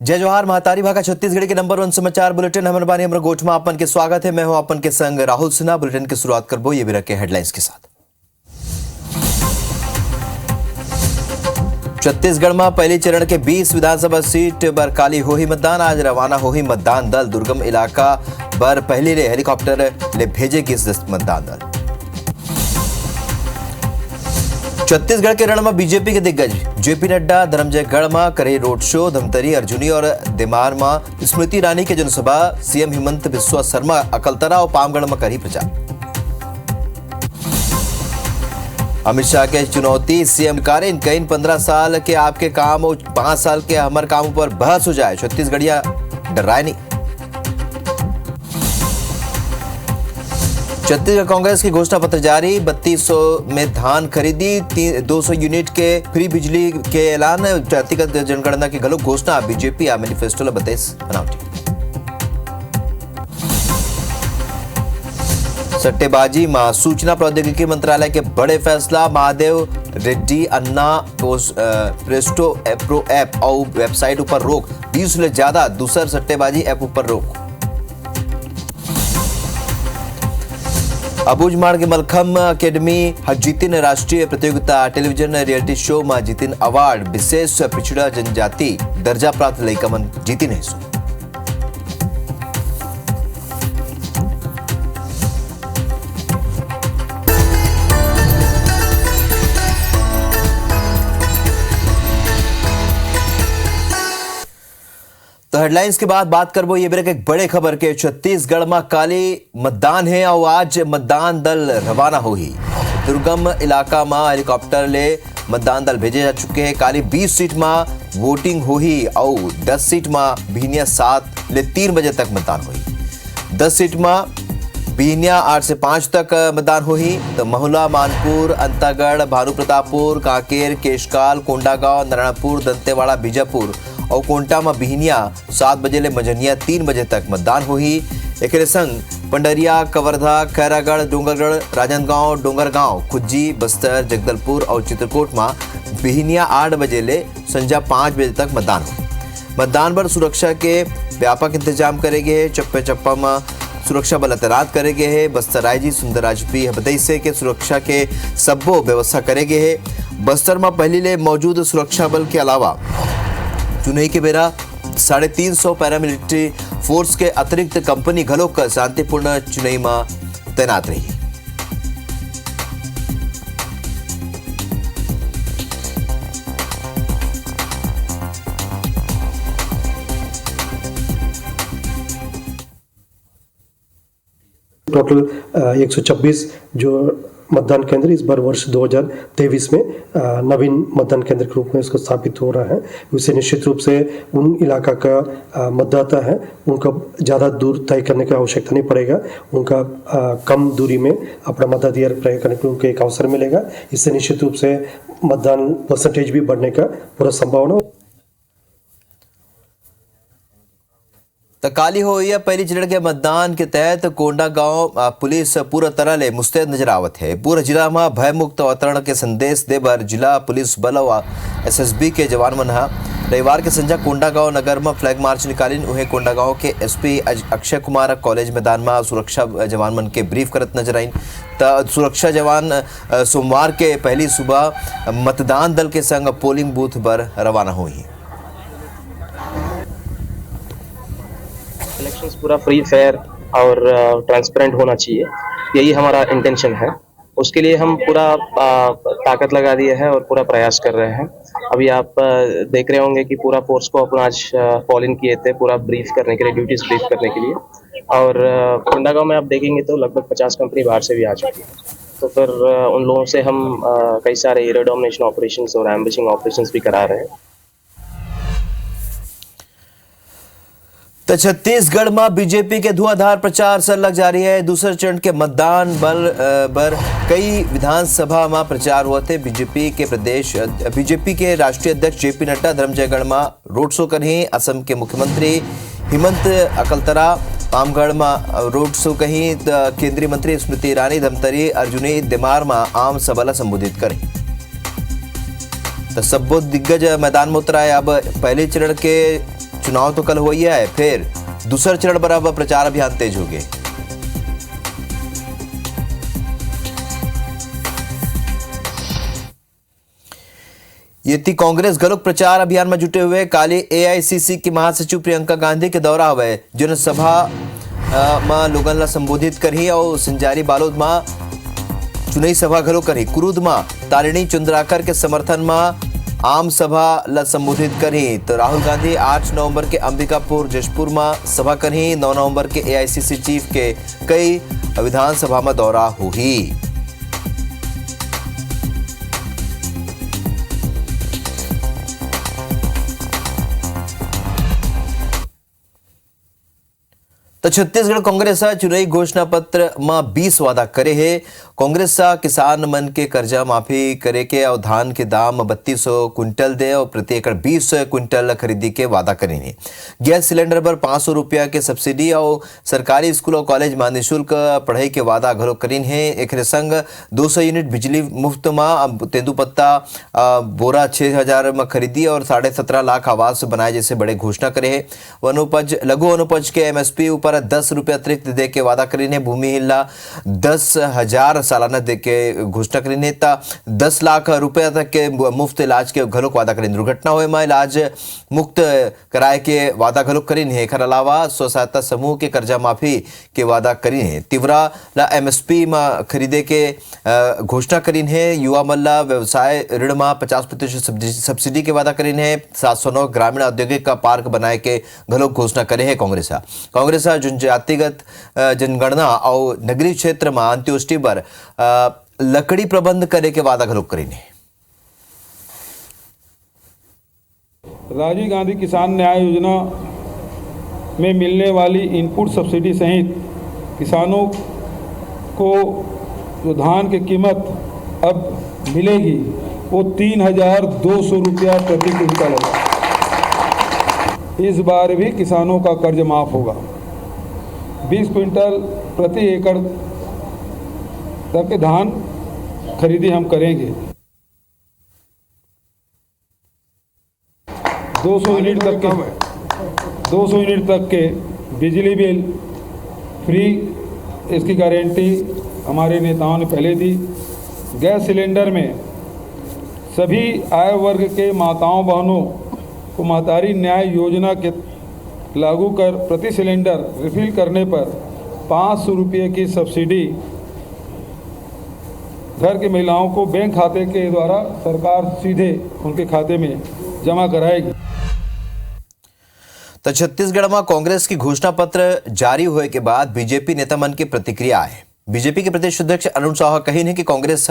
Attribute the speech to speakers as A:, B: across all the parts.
A: जय जोहार महातारी भागा छत्तीसगढ़ के नंबर 1 समाचार बुलेटिन हमर बानी हमर गोठ में आपन के स्वागत है। मैं हूं आपन के संग राहुल सिन्हा। बुलेटिन की शुरुआत करबो ये भी के हेडलाइंस के साथ। छत्तीसगढ़ में पहले चरण के 20 विधानसभा सीट पर काली होही मतदान। आज रवाना होही मतदान दल। दुर्गम इलाका पर पहले ले हेलीकॉप्टर ले भेजेगी मतदान दल। छत्तीसगढ़ के रण में बीजेपी के दिग्गज जेपी नड्डा धर्मजयगढ़ में करे रोड शो। धमतरी अर्जुनी और दिमार में स्मृति ईरानी के जनसभा। सीएम हेमंत बिस्वा शर्मा अकलतरा और पामगढ़ में करी प्रचार। अमित शाह के चुनौती सीएम कारें कई 15 साल के आपके काम और 5 साल के हमारे कामों पर बहस हो जाए। छत्तीसगढ़िया डराए नहीं। छत्तीसगढ़ कांग्रेस की घोषणा पत्र जारी। 3200 में धान खरीदी। 200 यूनिट के फ्री बिजली के ऐलान। जातिगत जनगणना की गलत घोषणा। बीजेपी आ मैनिफेस्टो बतेस बनावटी। सट्टेबाजी में सूचना प्रौद्योगिकी मंत्रालय के बड़े फैसला। महादेव रेड्डी अन्ना प्रेस्टो प्रो ऐप और वेबसाइट ऊपर रोक। 20 से ज्यादा दूसर सट्टेबाजी ऐप ऊपर रोक। अबूझमाड़ के मलखम अकेडमी जीतिन राष्ट्रीय प्रतियोगिता। टेलीविजन रियलिटी शो में जीतिन अवार्ड। विशेष पिछड़ा जनजाति दर्जा प्राप्त लइकमन जीतिन हिस्सों। तो हेडलाइंस के बाद बात करबो ये एक बड़े खबर के। छत्तीसगढ़ में काली मतदान है और आज मतदान दल रवाना होही। दुर्गम इलाका में हेलीकॉप्टर ले मतदान दल भेजे जा चुके हैं। काली 20 सीट में वोटिंग होही और 10 सीट में भिनिया 7 ले 3 बजे तक मतदान होही। 10 सीट में भिनिया 8 से 5 तक मतदान होही। तो महुला, मानपुर, अंतागढ़, भानु प्रतापपुर, कांकेर, केशकाल, कोंडागांव, नारायणपुर, दंतेवाड़ा, बीजापुर और कोंटा में बिहनिया 7 बजे ले मजनिया 3 बजे तक मतदान होही। एक संग पंडरिया, कवर्धा, खैरागढ़, डोंगरगढ़, राजनांदगांव, डोंगरगांव, खुज्जी, बस्तर, जगदलपुर और चित्रकूट में बिहनिया 8 बजे ले संजा 5 बजे तक मतदान हो। मतदान पर सुरक्षा के व्यापक इंतजाम करे गए हैं। चप्पे चप्पा में सुरक्षा बल तैनात करे गए हैं। बस्तर रायजी सुंदरराज भी बतई से के सुरक्षा के सबो व्यवस्था करे गए हैं। बस्तर में पहले ले मौजूद सुरक्षा बल के अलावा चुनाई के बेरा 350 पैरामिलिट्री फोर्स के अतिरिक्त कंपनी घलोक शांतिपूर्ण चुनाई में तैनात रही।
B: टोटल 126 जो मतदान केंद्र इस बार वर्ष 2023 में नवीन मतदान केंद्र के रूप में इसको स्थापित हो रहा है। उसे निश्चित रूप से उन इलाका का मतदाता है उनका ज़्यादा दूर तय करने की आवश्यकता नहीं पड़ेगा। उनका कम दूरी में अपना मताधिकार प्रयोग करने के उनको एक अवसर मिलेगा। इससे निश्चित रूप से मतदान परसेंटेज भी बढ़ने का पूरा संभावना।
A: तो काली हो या पहली चरण के मतदान के तहत कोंडागांव पुलिस पूरा तरह ले मुस्तैद नजर आवत है। पूरा जिला में भय मुक्त वातावरण के संदेश देबर जिला पुलिस बल और एसएसबी के जवान मन रविवार के संजा कोंडागांव नगर में फ्लैग मार्च निकालिन। उन्हें कोंडागांव के एसपी अक्षय कुमार कॉलेज मैदान में सुरक्षा जवान मन के ब्रीफ करत नजर आइन। तो सुरक्षा जवान सोमवार के पहली सुबह मतदान दल के संग पोलिंग बूथ पर रवाना हुई।
C: इलेक्शंस पूरा फ्री फेयर और ट्रांसपेरेंट होना चाहिए, यही हमारा इंटेंशन है। उसके लिए हम पूरा ताकत लगा दिए हैं और पूरा प्रयास कर रहे हैं। अभी आप देख रहे होंगे कि पूरा फोर्स को अपन आज कॉल इन किए थे पूरा ब्रीफ करने के लिए, ड्यूटीज ब्रीफ करने के लिए। और कोंडागांव में आप देखेंगे तो लगभग 50 कंपनी बाहर से भी आ चुकी है। तो फिर उन लोगों से हम कई सारे एरिया डोमिनेशन ऑपरेशंस और एम्बुशिंग ऑपरेशंस भी करा रहे हैं।
A: तो छत्तीसगढ़ में बीजेपी के धुआंधार प्रचार सर जारी है। दूसरे चरण के मतदान बल पर कई विधानसभा में प्रचार हुए थे। बीजेपी के राष्ट्रीय अध्यक्ष जेपी नड्डा धर्मजयगढ़ में रोड शो करी। असम के मुख्यमंत्री हेमंत अकलतरा पामगढ़ में रोड शो कही। केंद्रीय मंत्री स्मृति ईरानी धमतरी अर्जुनी दिमार में आम सभा संबोधित करी। तो सबो दिग्गज मैदान में उतराए। अब पहले चरण के चुनाव तो कल हुई है, फिर दूसरा चरण पर अब प्रचार अभियान तेज हो गए। ये थी कांग्रेस गलोक प्रचार अभियान में जुटे हुए काली एआईसीसी की महासचिव प्रियंका गांधी के दौरा हुए जनसभा में लोगों ला संबोधित करी और संजारी बालोद में चुनावी सभा घलो करी। कुरुद में तारिणी चुंद्राकर के समर्थन में आम सभा ला संबोधित करी। तो राहुल गांधी 8 नवंबर के अंबिकापुर जशपुर में सभा करी। 9 नवंबर के एआईसीसी चीफ के कई विधानसभा में दौरा हुई। तो छत्तीसगढ़ कांग्रेस चुनावी घोषणा पत्र में 20 वादा करे है। कांग्रेस किसान मन के कर्जा माफी करे के और धान के दाम 3200 क्विंटल दे और प्रति एकड़ 20 क्विंटल खरीदी के वादा करेंगे। गैस सिलेंडर पर 500 रुपया के सब्सिडी और सरकारी स्कूल और कॉलेज में निःशुल्क पढ़ाई के वादा घलो करीन है। एक संग 200 यूनिट बिजली मुफ्त में, तेंदुपत्ता बोरा 6000 में खरीदी और 17.5 लाख आवास बनाए जैसे बड़े घोषणा करे है। वनोपज लघु वनोपज के एमएसपी ऊपर 10 रुपया अतिरिक्त दे के वादा करीने। भूमिहीन 10,000 सालाना दे के घोषणा करीने। 10 लाख रुपया तक के मुफ्त इलाज के घलो वादा करीने। दुर्घटना हुए में इलाज मुक्त कराए के वादा घलो करीने। एकर अलावा स्व सहायता समूह के कर्जा माफी के वादा करीने। तिवरा ला एमएसपी में खरीदे के घोषणा करीने। युवा मल्ला व्यवसाय ऋण में 50% सब्सिडी के वादा करीने। 709 ग्रामीण औद्योगिक पार्क बनाए के घलो घोषणा करे है कांग्रेस जातिगत जनगणना और नगरीय क्षेत्र में अंत्योष्टि पर लकड़ी प्रबंध करे के वादा घलो करीने।
D: राजीव गांधी किसान न्याय योजना में मिलने वाली इनपुट सब्सिडी सहित किसानों को जो धान की कीमत अब मिलेगी वो 3,200 रुपया प्रति क्विंटल है। इस बार भी किसानों का कर्ज माफ होगा। 20 क्विंटल प्रति एकड़ तक के धान खरीदी हम करेंगे। 200 यूनिट तक के बिजली बिल फ्री, इसकी गारंटी हमारे नेताओं ने पहले दी। गैस सिलेंडर में सभी आय वर्ग के माताओं बहनों को महतारी न्याय योजना के लागू कर प्रति सिलेंडर रिफिल करने पर 500 रुपये की सब्सिडी घर की महिलाओं को बैंक खाते के द्वारा सरकार सीधे उनके खाते में जमा कराएगी।
A: तो छत्तीसगढ़ में कांग्रेस की घोषणा पत्र जारी हुए के बाद बीजेपी नेता मन की प्रतिक्रिया है। बीजेपी के प्रदेश अध्यक्ष अरुण साहा कही कि कांग्रेस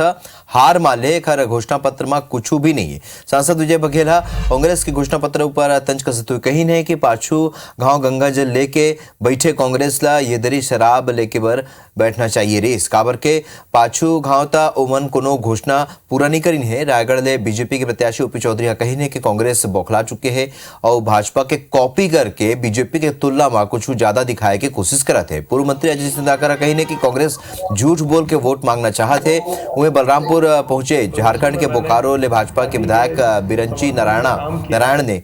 A: हार मान ले, खर घोषणा पत्र में कुछ भी नहीं है। सांसद विजय बघेल कांग्रेस के घोषणा पत्र ऊपर तंज कसते हुए कही है कि पाछू गांव गंगा जल लेके बैठे कांग्रेस ला ये दरी शराब लेके बर बैठना चाहिए रेस काबर के पाछू गांव ता ओमन कोनो घोषणा पूरा नहीं करी है। रायगढ़ ले बीजेपी के प्रत्याशी ओपी चौधरी कही है कि कांग्रेस बौखला चुके हैं और भाजपा के कॉपी करके बीजेपी के तुलना में कुछ ज्यादा दिखाए के कोशिश करते हैं। पूर्व मंत्री अजय सिंह कही है कि कांग्रेस झूठ बोल के वोट मांगना चाहते। वहीं बलरामपुर पहुंचे झारखंड के बोकारो ले भाजपा के विधायक बिरंची नारायण ने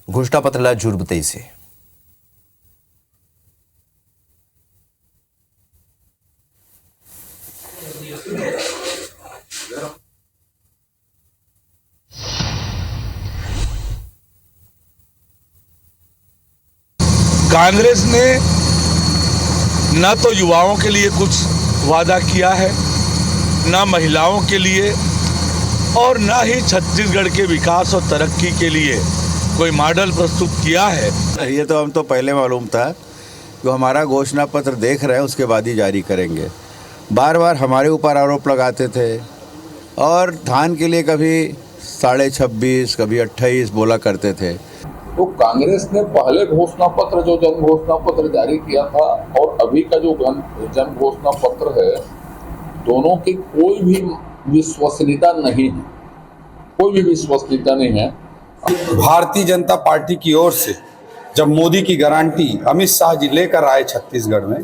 A: घोषणा पत्र ला झूठ बताई से।
E: कांग्रेस ने न तो युवाओं के लिए कुछ वादा किया है, न महिलाओं के लिए और न ही छत्तीसगढ़ के विकास और तरक्की के लिए कोई मॉडल प्रस्तुत किया है।
F: ये तो हम तो पहले मालूम था कि हमारा घोषणा पत्र देख रहे हैं उसके बाद ही जारी करेंगे। बार बार हमारे ऊपर आरोप लगाते थे और धान के लिए कभी 26.5 कभी 28 बोला करते थे।
G: तो कांग्रेस ने पहले घोषणा पत्र जो जन घोषणा पत्र जारी किया था और अभी का जो जन घोषणा पत्र है, दोनों की कोई भी विश्वसनीयता नहीं है, कोई भी विश्वसनीयता नहीं है।
H: भारतीय जनता पार्टी की ओर से जब मोदी की गारंटी अमित शाह जी लेकर आए छत्तीसगढ़ में,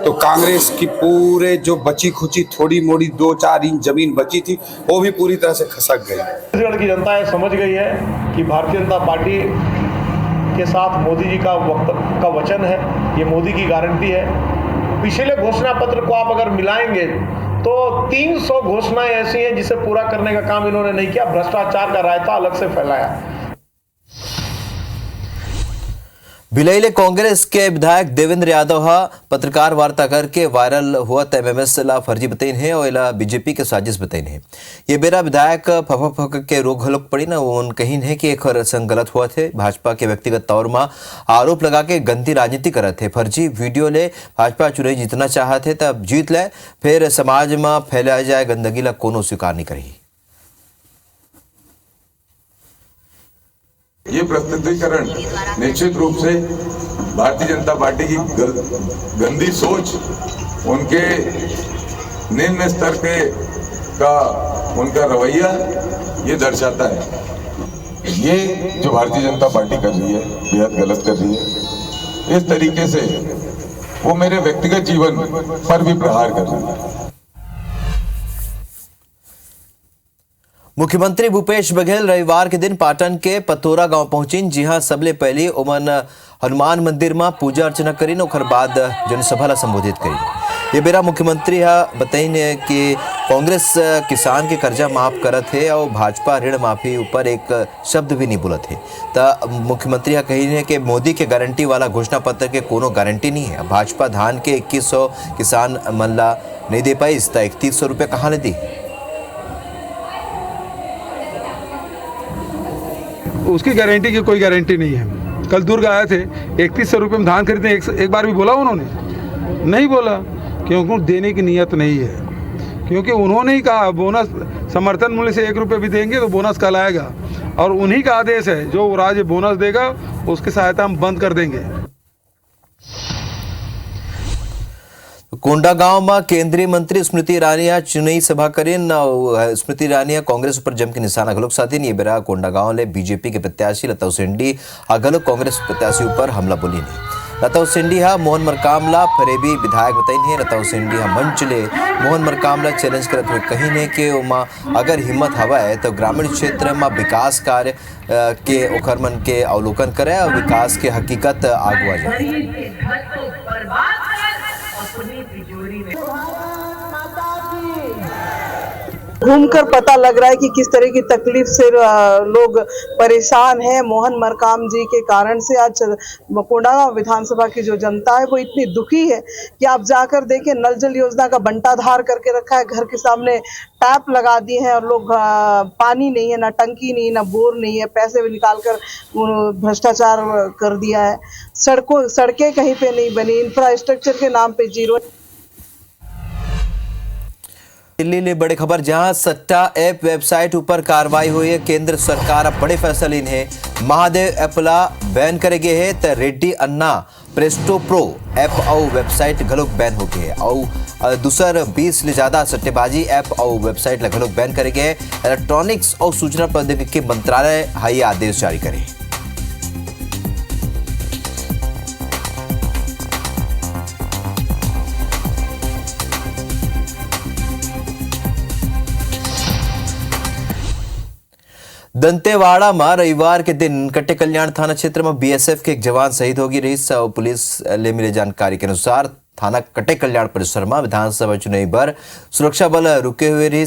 H: तो कांग्रेस की पूरे जो बची खुची थोड़ी मोड़ी 2-4 इंच जमीन बची थी वो भी पूरी तरह से खसक गई।
I: छत्तीसगढ़ की जनता समझ गई है कि भारतीय जनता पार्टी के साथ मोदी जी का वचन है, ये मोदी की गारंटी है। पिछले घोषणा पत्र को आप अगर मिलाएंगे तो 300 घोषणाएं ऐसी हैं जिसे पूरा करने का काम इन्होंने नहीं किया, भ्रष्टाचार का रायता अलग से फैलाया।
A: भिलईले कांग्रेस के विधायक देवेंद्र यादव पत्रकार वार्ता करके वायरल हुआ एमएमएस ला फर्जी बताइन है और इला बीजेपी के साजिश बताइन है। ये बेरा विधायक फक के रोग हलक पड़ी ना उन कहीं है कि एक संग गलत हुआ थे। भाजपा के व्यक्तिगत तौर में आरोप लगा के गंदी राजनीति करत थे। फर्जी वीडियो ले भाजपा चुनाव जीतना चाहते तब जीत ले, फिर समाज में फैलाया जाए गंदगी ला कोनो स्वीकार नहीं करी।
J: ये प्रस्तुतिकरण निश्चित रूप से भारतीय जनता पार्टी की गंदी सोच, उनके निम्न स्तर के का उनका रवैया ये दर्शाता है। ये जो भारतीय जनता पार्टी कर रही है बेहद गलत कर रही है। इस तरीके से वो मेरे व्यक्तिगत जीवन पर भी प्रहार कर रही है।
A: मुख्यमंत्री भूपेश बघेल रविवार के दिन पाटन के पतोरा गांव पहुंचिन, जी हां सबले पहले उमन हनुमान मंदिर में पूजा अर्चना करीन और बाद जनसभा ला संबोधित करी। ये बेरा मुख्यमंत्री बताइन कि कांग्रेस किसान के कर्जा माफ करत है और भाजपा ऋण माफी ऊपर एक शब्द भी नहीं बोलत है। तो मुख्यमंत्री कही है कि मोदी के गारंटी वाला घोषणा पत्र के कोनो गारंटी नहीं है। भाजपा धान के 2100 किसान मन ला नहीं दे पाई, इस 3100 रुपये कहाँ ने दी।
D: उसकी गारंटी की कोई गारंटी नहीं है। कल दुर्ग आए थे, 3100 रुपये में धान खरीदते, एक बार भी बोला उन्होंने? नहीं बोला, क्योंकि देने की नीयत नहीं है। क्योंकि उन्होंने ही कहा बोनस समर्थन मूल्य से 1 रुपये भी देंगे तो बोनस कल आएगा, और उन्हीं का आदेश है जो राज्य बोनस देगा उसकी सहायता हम बंद कर देंगे।
A: कोंडागांव में केंद्रीय मंत्री स्मृति ईरानी चुनावी सभा करीन। स्मृति ईरानी कांग्रेस पर जम के निशाना गलुक साथी ये बेरा कोंडागांव ले बीजेपी के प्रत्याशी लता उसेंडी गलुक कांग्रेस प्रत्याशी ऊपर हमला बोली नहीं। लता उसेंडी मोहन मरकामला फरेबी विधायक बताइन है। लता उसेंडी मंच ले मोहन मरकामला चैलेंज करते हुए कहीं ने कि उमा अगर हिम्मत हवा है तो ग्रामीण क्षेत्र में विकास कार्य के ओखर मन के अवलोकन करे और विकास के हकीकत आगुआ जाए।
K: घूमकर पता लग रहा है कि किस तरह की तकलीफ से लोग परेशान हैं। मोहन मरकाम जी के कारण से आज कोंडागांव विधानसभा की जो जनता है वो इतनी दुखी है कि आप जाकर देखें, नल जल योजना का बंटाधार करके रखा है, घर के सामने टैप लगा दिए हैं और लोग पानी नहीं है, ना टंकी नहीं, ना बोर नहीं है, पैसे भी निकाल कर भ्रष्टाचार कर दिया है। सड़कें कहीं पे नहीं बनी, इंफ्रास्ट्रक्चर के नाम पे जीरो।
A: दिल्ली ले बड़ी खबर, जहां सट्टा ऐप वेबसाइट ऊपर कार्रवाई हुई है। केंद्र सरकार अब बड़े फैसले इन है। महादेव ऐपला बैन करेगे है तो रेड्डी अन्ना प्रेस्टो प्रो ऐप और वेबसाइट घलोक बैन हो गए है और दूसर 20 ले ज्यादा सट्टेबाजी ऐप और वेबसाइट घलोक बैन करेगे है। इलेक्ट्रॉनिक्स और सूचना प्रौद्योगिकी मंत्रालय हाई आदेश जारी करे। दंतेवाड़ा में रविवार के दिन कट्टे कल्याण थाना क्षेत्र में बीएसएफ के एक जवान शहीद होगी रही। पुलिस ले मिले जानकारी के अनुसार थाना कट्टे कल्याण परिसर में विधानसभा चुनाव पर सुरक्षा बल रुके हुए रही।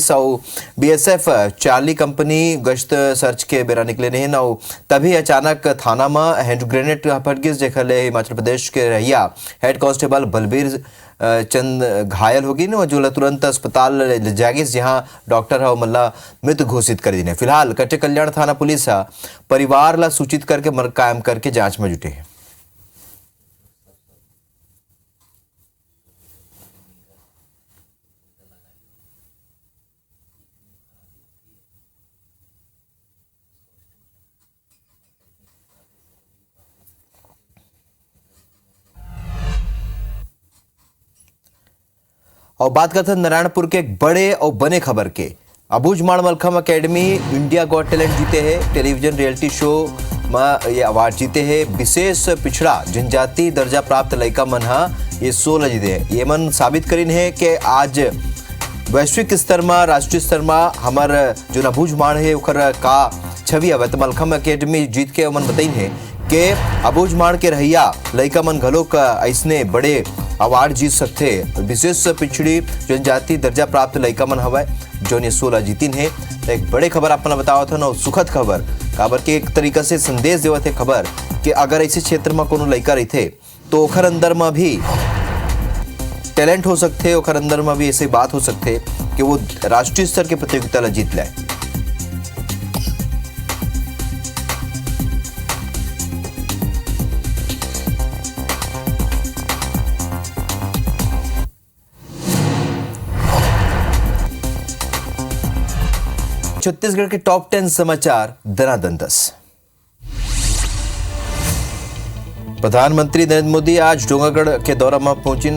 A: बीएसएफ चार्ली कंपनी गश्त सर्च के बेरा निकले नहीं ना, तभी अचानक थाना में हैंड ग्रेनेड फट गई, जेखले हिमाचल प्रदेश के रहिया हेड कांस्टेबल बलबीर चंद घायल होगी न, जो तुरंत अस्पताल ले जागी, जहां डॉक्टर मल्ला मृत घोषित कर दी। फिलहाल कट्टे कल्याण थाना पुलिस परिवार ला सूचित करके कायम करके जांच में जुटे हैं। और बात करते हैं नारायणपुर के एक बड़े और बने खबर के। Abujhmarh Mallakhamb academy India got talent जीते हैं। टेलीविजन रियलिटी शो में ये अवार्ड जीते हैं। विशेष पिछड़ा जनजाति दर्जा प्राप्त लड़का मन ये 16 जीते हैं। ये मन साबित करीन है कि आज वैश्विक स्तर में राष्ट्रीय स्तर में हमार जो अबूझमाड़ है उखर का छवि आवे। तो मलखम अकेडमी जीत के मन बताइन है के अबूझमाड़ के रहिया लइका मन घलोक ऐसने बड़े अवार्ड जीत सकते। विशेष पिछड़ी जनजाति दर्जा प्राप्त लइका मन हवय जो ने 16 जीतिन है। एक बड़े खबर आपने बताया था ना, सुखद खबर काबर के एक तरीका से संदेश देवत है खबर कि अगर ऐसे क्षेत्र में कोनो लइका रहते तो ओखर अंदर में भी टैलेंट हो सकते, ओखर अंदर में भी ऐसी बात हो सकते कि वो राष्ट्रीय स्तर के प्रतियोगिता ला जीत लाए। छत्तीसगढ़ के टॉप 10 समाचार दनादन 10। प्रधानमंत्री नरेंद्र मोदी आज डोंगरगढ़ के दौरा में पहुंची।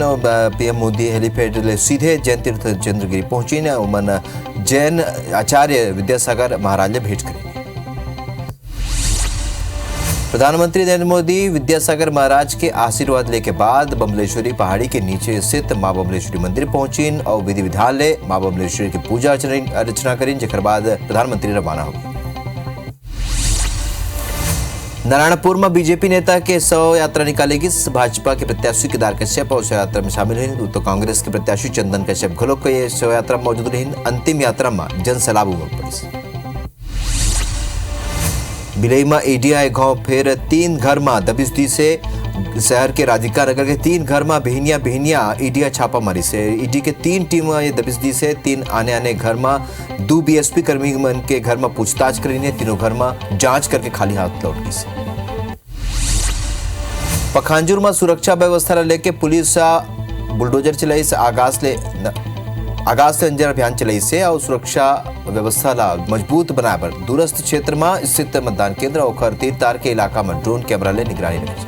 A: पीएम मोदी हेलीपैड ले सीधे जैन तीर्थ चंद्रगिरी पहुंची। उमन जैन आचार्य विद्यासागर महाराज ले भेंट करेंगे। प्रधानमंत्री नरेंद्र मोदी विद्यासागर महाराज के आशीर्वाद ले के बाद बमलेश्वरी पहाड़ी के नीचे स्थित मां बमलेश्वरी मंदिर पहुंचीन और विधि विधान ले मां बमलेश्वरी की पूजा अर्चना करीन, जेकर बाद प्रधानमंत्री रवाना हो। नारायणपुर में बीजेपी नेता के शव यात्रा निकालेगी। भाजपा के प्रत्याशी केदार कश्यप और शव यात्रा में शामिल हुई तो कांग्रेस के प्रत्याशी चंदन कश्यप घलोक के शव यात्रा में मौजूद रही। अंतिम यात्रा में जनसैलाब उमड़ पड़ी। बिलई में एडीआई गांव फिर 3 घर में दबिश दी से। शहर के राधिका नगर के 3 घर में बिहनिया ईडिया छापा मारी से। ईडी के 3 टीम दबिश दी से। 3 आने घर में 2 बीएसपी कर्मी मन के घर में पूछताछ करी। तीनों घर में जांच करके खाली हाथ लौट गई से। पखांजूर में सुरक्षा व्यवस्था लेके पुलिस बुलडोजर चलाई से। आगाज से अंजर अभियान चलाई से और सुरक्षा व्यवस्था ला मजबूत बनाए पर दूरस्थ क्षेत्र में स्थित मतदान केंद्र और तीर तार के इलाका में ड्रोन कैमरा ले निगरानी रखी।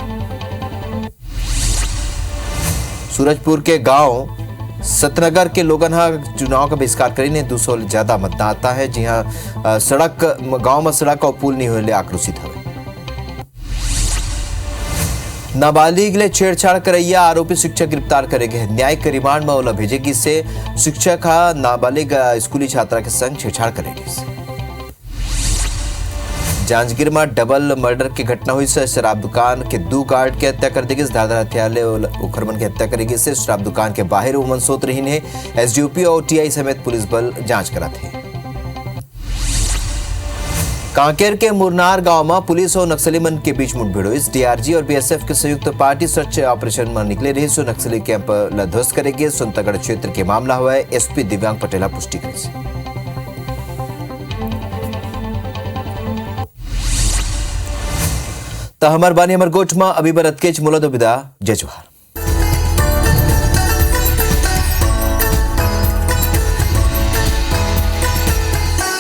A: सूरजपुर के गांव सतनगर के लोगन चुनाव का बहिष्कार करीने 200 ज्यादा मतदाता है। जी हाँ, सड़क गांव में सड़क और पुल नहीं होने आक्रोशित है। नाबालिग ले छेड़छाड़ करैया आरोपी शिक्षक गिरफ्तार करेंगे। न्यायिक रिमांड में ओला भेजेगी से शिक्षक नाबालिग स्कूली छात्रा के संग छेड़छाड़ करेगी। जांजगीर में डबल मर्डर की घटना हुई से शराब दुकान के 2 गार्ड की हत्या कर देगी। धारदार हथियार ले उखरमन की हत्या करेगी से शराब दुकान के बाहर उमन सोत रही है। एसडीओपी और टीआई समेत पुलिस बल जांच कराते हैं। कांकेर के मुरनार गांव में पुलिस और नक्सली मन के बीच मुठभेड़ हुई। डीआरजी और बीएसएफ के संयुक्त पार्टी सर्च ऑपरेशन में निकले रही सो नक्सली कैंप ध्वस्त करेंगे। सुंदरगढ़ क्षेत्र के मामला हुआ है। एसपी दिव्यांग पटेला पुष्टि करी। तो हमार बानी हमार गोठ में अभी बरत के मुला दो विदा। जय जोहार।